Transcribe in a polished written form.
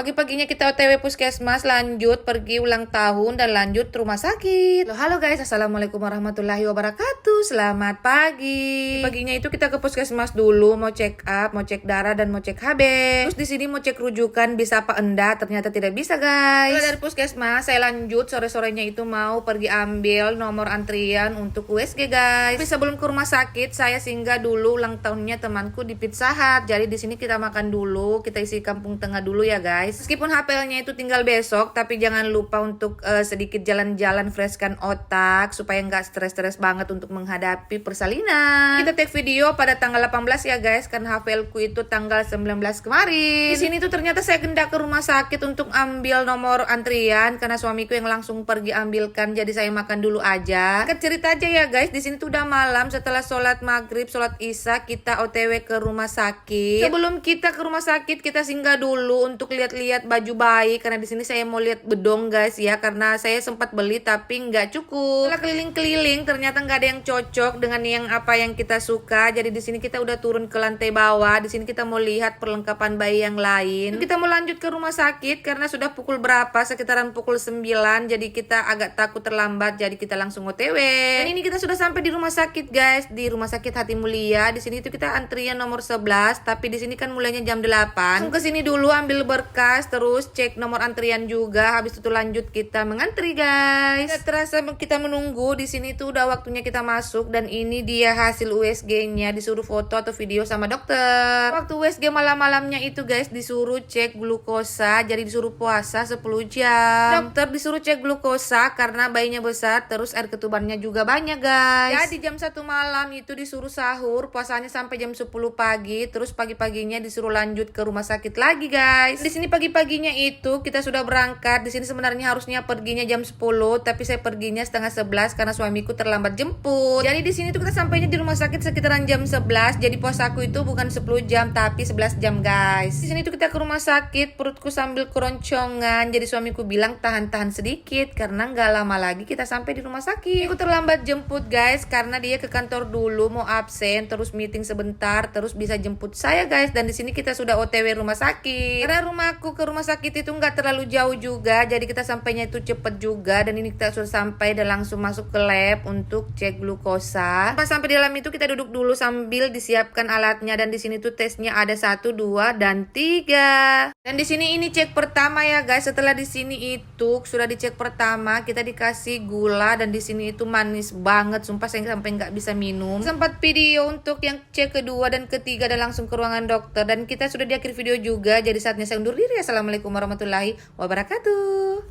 Pagi-paginya kita OTW puskesmas, lanjut pergi ulang tahun dan lanjut rumah sakit. Halo guys, assalamualaikum warahmatullahi wabarakatuh. Selamat pagi. Paginya itu kita ke puskesmas dulu, mau check up, mau cek darah dan mau cek HB. Terus di sini mau cek rujukan bisa apa enggak, ternyata tidak bisa guys. Dari puskesmas saya lanjut sore-sorenya itu mau pergi ambil nomor antrian untuk USG guys. Tapi sebelum ke rumah sakit saya singgah dulu ulang tahunnya temanku di Pizza Hut. Jadi di sini kita makan dulu, kita isi kampung tengah dulu ya guys. Meskipun HPL-nya itu tinggal besok, tapi jangan lupa untuk sedikit jalan-jalan freshkan otak supaya nggak stres-stres banget untuk menghadapi persalinan. Kita take video pada tanggal 18 ya guys, karena HPL-ku itu tanggal 19 kemarin. Di sini tuh ternyata saya hendak ke rumah sakit untuk ambil nomor antrian karena suamiku yang langsung pergi ambilkan, jadi saya makan dulu aja. Kita cerita aja ya guys, di sini tuh udah malam, setelah sholat maghrib, sholat isya kita OTW ke rumah sakit. Sebelum kita ke rumah sakit kita singgah dulu untuk lihat baju bayi karena di sini saya mau lihat bedong guys ya, karena saya sempat beli tapi nggak cukup. Setelah keliling-keliling ternyata nggak ada yang cocok dengan yang apa yang kita suka, jadi di sini kita udah turun ke lantai bawah. Di sini kita mau lihat perlengkapan bayi yang lain. Kita mau lanjut ke rumah sakit karena sudah pukul berapa, sekitaran pukul 9, jadi kita agak takut terlambat, jadi kita langsung OTW. Dan ini kita sudah sampai di rumah sakit guys, di rumah sakit Hati Mulia. Di sini itu kita antrian nomor 11, tapi di sini kan mulainya jam 8. Langsung ke sini dulu ambil berkas, terus cek nomor antrian juga. Habis itu lanjut kita mengantri guys. Tidak terasa kita menunggu, di sini tuh udah waktunya kita masuk dan ini dia hasil USG-nya. Disuruh foto atau video sama dokter. Waktu USG malam-malamnya itu guys disuruh cek glukosa, jadi disuruh puasa 10 jam. Dokter disuruh cek glukosa karena bayinya besar, terus air ketubannya juga banyak guys. Jadi jam 1 malam itu disuruh sahur, puasanya sampai jam 10 pagi, terus pagi-paginya disuruh lanjut ke rumah sakit lagi guys. Di sini pagi-paginya itu kita sudah berangkat. Di sini sebenarnya harusnya perginya jam 10, tapi saya perginya setengah 11 karena suamiku terlambat jemput. Jadi di sini tuh kita sampainya di rumah sakit sekitaran jam 11. Jadi puasaku itu bukan 10 jam tapi 11 jam guys. Di sini tuh kita ke rumah sakit, perutku sambil keroncongan. Jadi suamiku bilang tahan-tahan sedikit karena nggak lama lagi kita sampai di rumah sakit. Aku terlambat jemput guys karena dia ke kantor dulu mau absen, terus meeting sebentar, terus bisa jemput saya guys. Dan di sini kita sudah OTW rumah sakit. Karena rumahku ke rumah sakit itu nggak terlalu jauh juga, jadi kita sampainya itu cepet juga. Dan ini kita sudah sampai dan langsung masuk ke lab untuk cek glukosa. Pas sampai di dalam itu kita duduk dulu sambil disiapkan alatnya. Dan di sini tuh tesnya ada 1, 2, dan 3. Dan di sini ini cek pertama ya guys. Setelah di sini itu sudah dicek pertama, kita dikasih gula dan di sini itu manis banget. Sumpah saya sampai nggak bisa minum. Sempat video untuk yang cek kedua dan ketiga dan langsung ke ruangan dokter. Dan kita sudah di akhir video juga. Jadi saatnya saya undur diri. Assalamualaikum warahmatullahi wabarakatuh.